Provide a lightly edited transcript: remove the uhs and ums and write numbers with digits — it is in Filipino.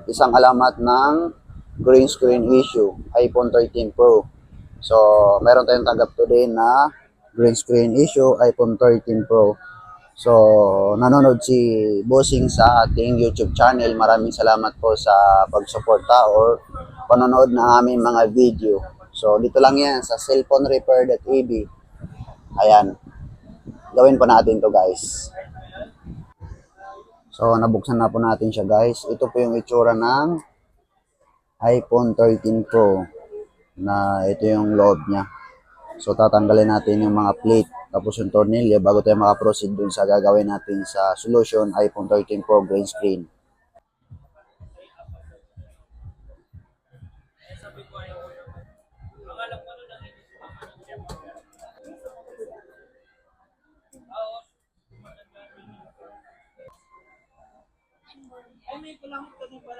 isang alamat ng green screen issue, iPhone 13 Pro. So, meron tayong tanggap today na green screen issue, iPhone 13 Pro. So, nanonood si Bossing sa ating YouTube channel. Maraming salamat po sa pagsuporta or panonood ng aming mga video. So, dito lang yan sa cellphonerepair.ab. Ayan. Gawin po natin to guys. So, nabuksan na po natin siya guys. Ito po yung itsura ng iPhone 13 Pro na ito yung loob niya. So, tatanggalin natin yung mga plate tapos yung tornilyo bago tayo makaproceed dun sa gagawin natin sa solution iPhone 13 Pro green screen.